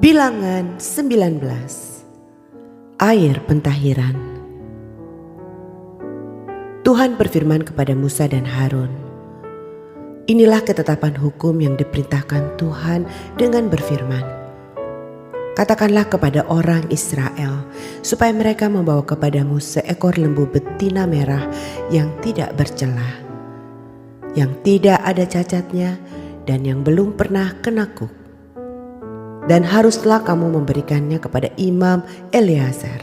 Bilangan 19. Air pentahiran. Tuhan berfirman kepada Musa dan Harun, inilah ketetapan hukum yang diperintahkan Tuhan dengan berfirman, katakanlah kepada orang Israel supaya mereka membawa kepadamu seekor lembu betina merah yang tidak bercelah, yang tidak ada cacatnya dan yang belum pernah kena kuk. Dan haruslah kamu memberikannya kepada Imam Eleazar.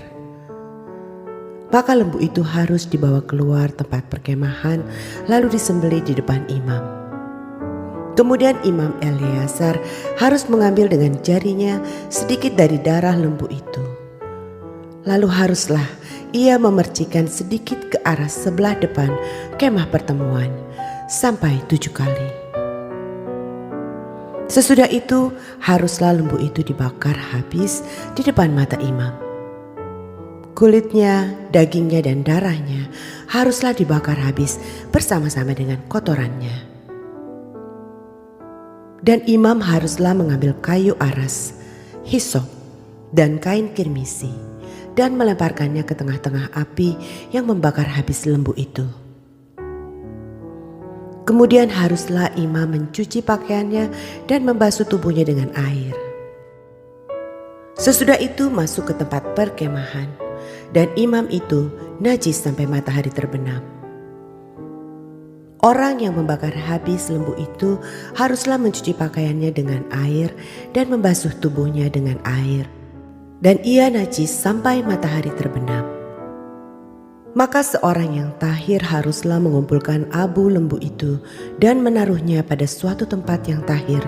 Maka lembu itu harus dibawa keluar tempat perkemahan lalu disembelih di depan imam. Kemudian Imam Eleazar harus mengambil dengan jarinya sedikit dari darah lembu itu. Lalu haruslah ia memercikan sedikit ke arah sebelah depan kemah pertemuan sampai 7 kali. Sesudah itu haruslah lembu itu dibakar habis di depan mata imam. Kulitnya, dagingnya dan darahnya haruslah dibakar habis bersama-sama dengan kotorannya. Dan imam haruslah mengambil kayu aras, hisop dan kain kirmisi dan melemparkannya ke tengah-tengah api yang membakar habis lembu itu. Kemudian haruslah imam mencuci pakaiannya dan membasuh tubuhnya dengan air. Sesudah itu masuk ke tempat perkemahan, dan imam itu najis sampai matahari terbenam. Orang yang membakar habis lembu itu haruslah mencuci pakaiannya dengan air dan membasuh tubuhnya dengan air, dan ia najis sampai matahari terbenam. Maka seorang yang tahir haruslah mengumpulkan abu lembu itu dan menaruhnya pada suatu tempat yang tahir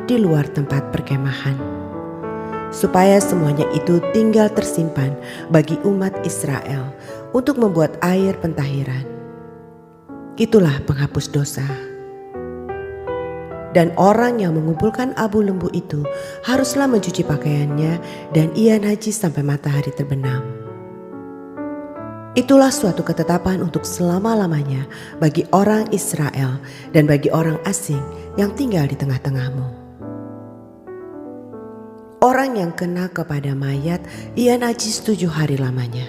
di luar tempat perkemahan, supaya semuanya itu tinggal tersimpan bagi umat Israel untuk membuat air pentahiran. Itulah penghapus dosa. Dan orang yang mengumpulkan abu lembu itu haruslah mencuci pakaiannya dan ia najis sampai matahari terbenam. Itulah suatu ketetapan untuk selama-lamanya bagi orang Israel dan bagi orang asing yang tinggal di tengah-tengahmu. Orang yang kena kepada mayat, ia najis 7 hari lamanya.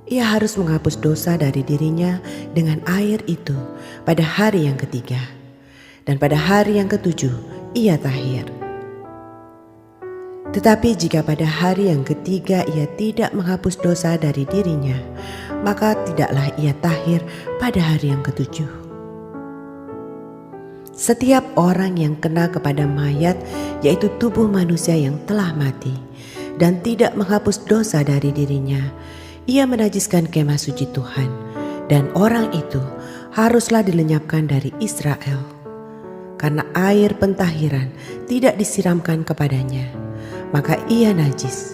Ia harus menghapus dosa dari dirinya dengan air itu pada hari yang ketiga, dan pada hari yang ketujuh ia tahir. Tetapi jika pada hari yang ketiga ia tidak menghapus dosa dari dirinya, maka tidaklah ia tahir pada hari yang ketujuh. Setiap orang yang kena kepada mayat, yaitu tubuh manusia yang telah mati, dan tidak menghapus dosa dari dirinya, ia menajiskan kemah suci Tuhan, dan orang itu haruslah dilenyapkan dari Israel, karena air pentahiran tidak disiramkan kepadanya. Maka ia najis,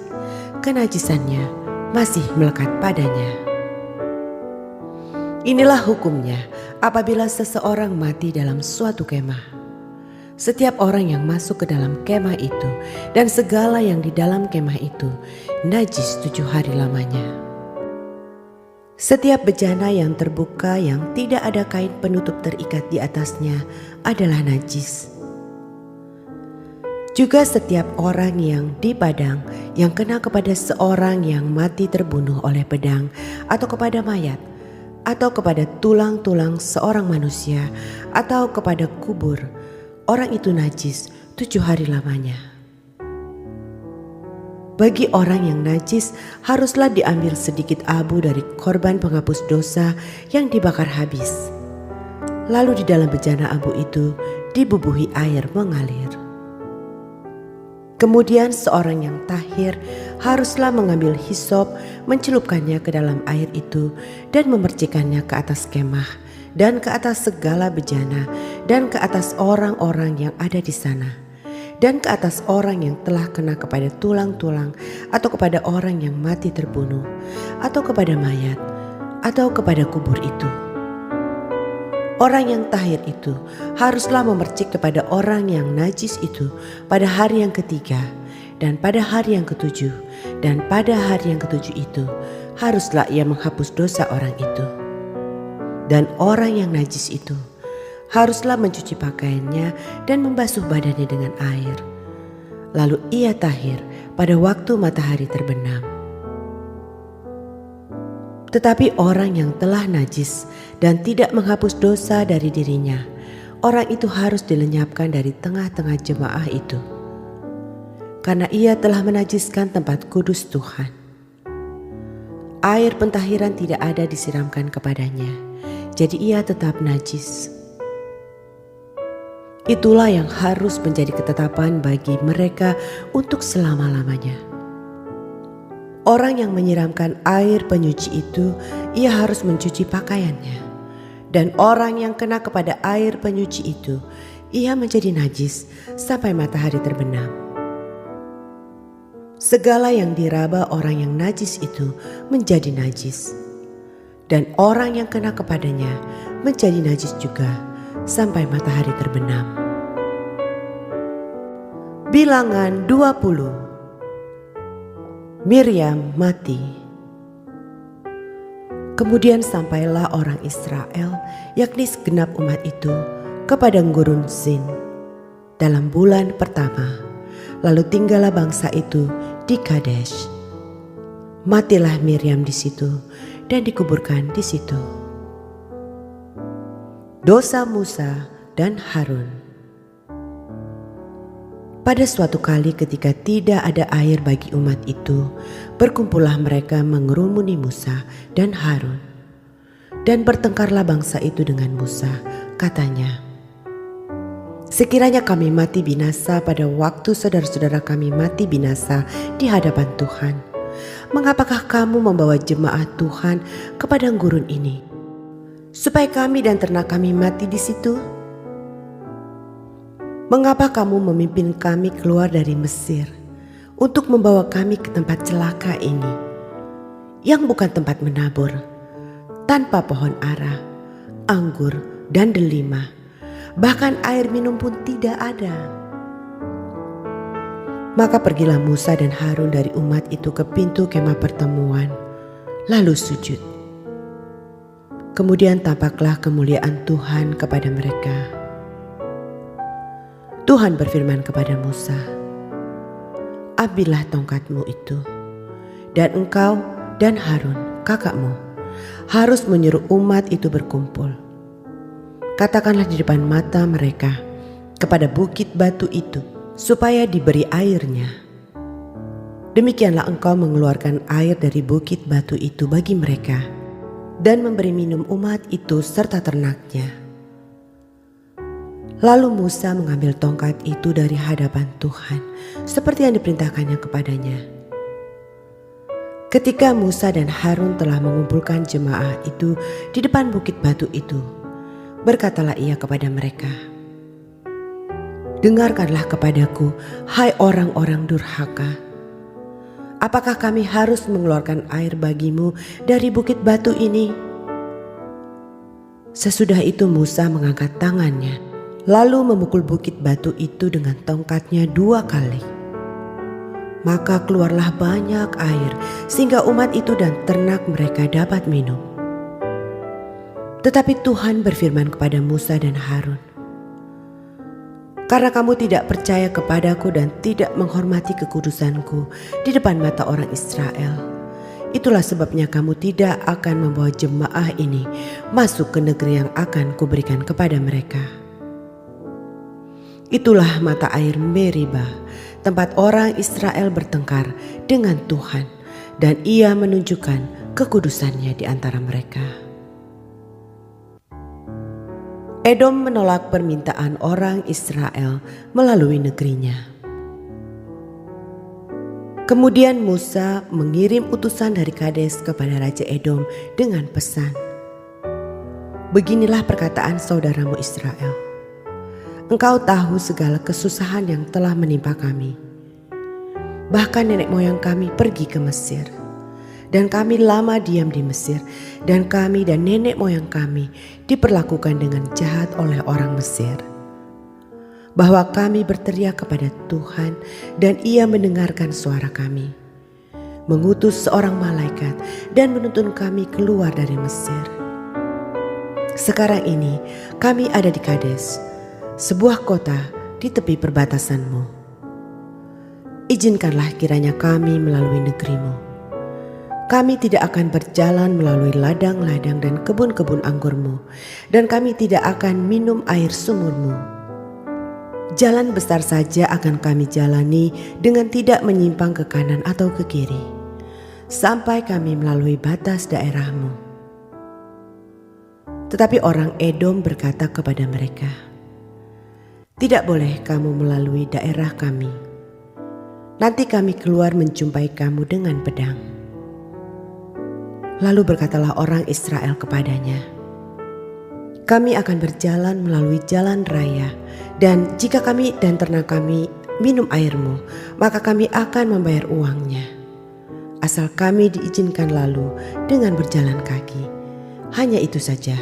kenajisannya masih melekat padanya. Inilah hukumnya apabila seseorang mati dalam suatu kemah. Setiap orang yang masuk ke dalam kemah itu dan segala yang di dalam kemah itu najis 7 hari lamanya. Setiap bejana yang terbuka yang tidak ada kain penutup terikat di atasnya adalah najis. Juga setiap orang yang di padang yang kena kepada seorang yang mati terbunuh oleh pedang atau kepada mayat atau kepada tulang-tulang seorang manusia atau kepada kubur, orang itu najis 7 hari lamanya. Bagi orang yang najis haruslah diambil sedikit abu dari korban penghapus dosa yang dibakar habis. Lalu di dalam bejana abu itu dibubuhi air mengalir. Kemudian seorang yang tahir haruslah mengambil hisop, mencelupkannya ke dalam air itu dan memercikannya ke atas kemah dan ke atas segala bejana dan ke atas orang-orang yang ada di sana dan ke atas orang yang telah kena kepada tulang-tulang atau kepada orang yang mati terbunuh atau kepada mayat atau kepada kubur itu. Orang yang tahir itu haruslah memercik kepada orang yang najis itu pada hari yang ketiga dan pada hari yang ketujuh, dan pada hari yang ketujuh itu haruslah ia menghapus dosa orang itu. Dan orang yang najis itu haruslah mencuci pakaiannya dan membasuh badannya dengan air. lalu ia tahir pada waktu matahari terbenam. Tetapi orang yang telah najis dan tidak menghapus dosa dari dirinya, orang itu harus dilenyapkan dari tengah-tengah jemaah itu, karena ia telah menajiskan tempat kudus Tuhan. Air pentahiran tidak ada disiramkan kepadanya, jadi ia tetap najis. Itulah yang harus menjadi ketetapan bagi mereka untuk selama-lamanya. Orang yang menyiramkan air penyuci itu, ia harus mencuci pakaiannya. Dan orang yang kena kepada air penyuci itu, ia menjadi najis sampai matahari terbenam. Segala yang diraba orang yang najis itu menjadi najis. Dan orang yang kena kepadanya menjadi najis juga sampai matahari terbenam. Bilangan 20. Miriam mati. Kemudian sampailah orang Israel, yakni segenap umat itu, kepada gurun Zin dalam bulan pertama. Lalu tinggallah bangsa itu di Kadesh. Matilah Miriam di situ dan dikuburkan di situ. Dosa Musa dan Harun. Pada suatu kali ketika tidak ada air bagi umat itu, berkumpullah mereka mengerumuni Musa dan Harun. Dan bertengkarlah bangsa itu dengan Musa, katanya, "Sekiranya kami mati binasa pada waktu saudara-saudara kami mati binasa di hadapan Tuhan, mengapakah kamu membawa jemaat Tuhan ke padang gurun ini, supaya kami dan ternak kami mati di situ? Mengapa kamu memimpin kami keluar dari Mesir untuk membawa kami ke tempat celaka ini, yang bukan tempat menabur, tanpa pohon ara, anggur, dan delima, bahkan air minum pun tidak ada?" Maka pergilah Musa dan Harun dari umat itu ke pintu kemah pertemuan, lalu sujud. Kemudian tampaklah kemuliaan Tuhan kepada mereka. Tuhan berfirman kepada Musa, "Ambillah tongkatmu itu, dan engkau dan Harun kakakmu harus menyuruh umat itu berkumpul. Katakanlah di depan mata mereka kepada bukit batu itu, supaya diberi airnya. Demikianlah engkau mengeluarkan air dari bukit batu itu bagi mereka, dan memberi minum umat itu serta ternaknya." Lalu Musa mengambil tongkat itu dari hadapan Tuhan, seperti yang diperintahkannya kepadanya. Ketika Musa dan Harun telah mengumpulkan jemaah itu di depan bukit batu itu, berkatalah ia kepada mereka, "Dengarkanlah kepadaku, hai orang-orang durhaka. Apakah kami harus mengeluarkan air bagimu dari bukit batu ini?" Sesudah itu Musa mengangkat tangannya, lalu memukul bukit batu itu dengan tongkatnya 2 kali. Maka keluarlah banyak air, sehingga umat itu dan ternak mereka dapat minum. Tetapi Tuhan berfirman kepada Musa dan Harun, "Karena kamu tidak percaya kepadaku dan tidak menghormati kekudusanku di depan mata orang Israel, itulah sebabnya kamu tidak akan membawa jemaah ini masuk ke negeri yang akan kuberikan kepada mereka." Itulah mata air Meribah, tempat orang Israel bertengkar dengan Tuhan, dan ia menunjukkan kekudusannya di antara mereka. Edom menolak permintaan orang Israel melalui negerinya. Kemudian Musa mengirim utusan dari Kades kepada Raja Edom dengan pesan, "Beginilah perkataan saudaramu Israel. Engkau tahu segala kesusahan yang telah menimpa kami. Bahkan nenek moyang kami pergi ke Mesir, dan kami lama diam di Mesir, dan kami dan nenek moyang kami diperlakukan dengan jahat oleh orang Mesir. Bahwa kami berteriak kepada Tuhan, dan ia mendengarkan suara kami, mengutus seorang malaikat dan menuntun kami keluar dari Mesir. Sekarang ini kami ada di Kades, sebuah kota di tepi perbatasanmu. izinkanlah kiranya kami melalui negerimu. Kami tidak akan berjalan melalui ladang-ladang dan kebun-kebun anggurmu, dan kami tidak akan minum air sumurmu. Jalan besar saja akan kami jalani dengan tidak menyimpang ke kanan atau ke kiri, sampai kami melalui batas daerahmu. Tetapi orang Edom berkata kepada mereka, "Tidak boleh kamu melalui daerah kami. Nanti kami keluar menjumpai kamu dengan pedang." Lalu berkatalah orang Israel kepadanya, "Kami akan berjalan melalui jalan raya, dan jika kami dan ternak kami minum airmu, maka kami akan membayar uangnya. Asal kami diizinkan lalu dengan berjalan kaki, hanya itu saja."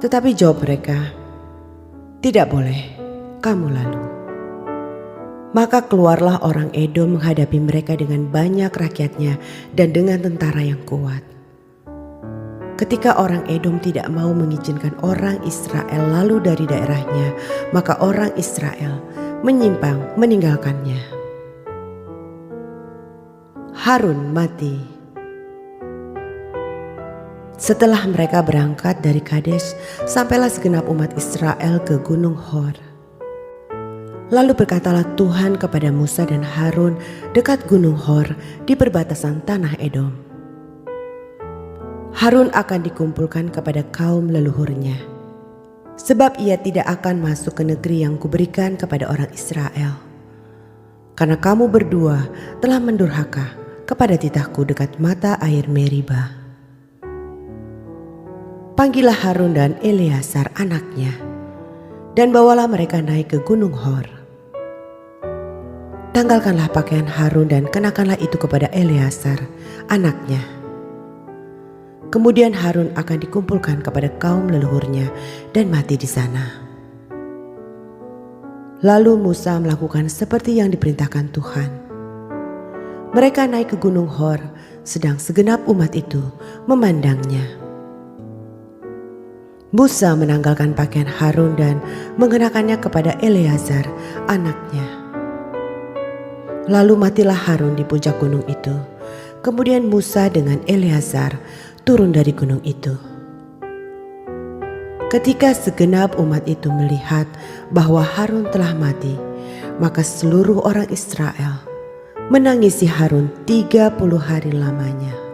Tetapi jawab mereka, "Tidak boleh kamu lalu." Maka keluarlah orang Edom menghadapi mereka dengan banyak rakyatnya dan dengan tentara yang kuat. Ketika orang Edom tidak mau mengizinkan orang Israel lalu dari daerahnya, maka orang Israel menyimpang meninggalkannya. Harun mati. Setelah mereka berangkat dari Kades, sampailah segenap umat Israel ke Gunung Hor. Lalu berkatalah Tuhan kepada Musa dan Harun dekat Gunung Hor di perbatasan tanah Edom. Harun akan dikumpulkan kepada kaum leluhurnya, sebab ia tidak akan masuk ke negeri yang kuberikan kepada orang Israel. Karena kamu berdua telah mendurhaka kepada titahku dekat mata air Meriba. Panggillah Harun dan Eleazar anaknya, dan bawalah mereka naik ke Gunung Hor. Tanggalkanlah pakaian Harun dan kenakanlah itu kepada Eleazar anaknya. Kemudian Harun akan dikumpulkan kepada kaum leluhurnya dan mati di sana. Lalu Musa melakukan seperti yang diperintahkan Tuhan. Mereka naik ke Gunung Hor, sedang segenap umat itu memandangnya. Musa menanggalkan pakaian Harun dan mengenakannya kepada Eleazar anaknya. Lalu matilah Harun di puncak gunung itu. Kemudian Musa dengan Eleazar turun dari gunung itu. Ketika segenap umat itu melihat bahwa Harun telah mati, maka seluruh orang Israel menangisi Harun 30 hari lamanya.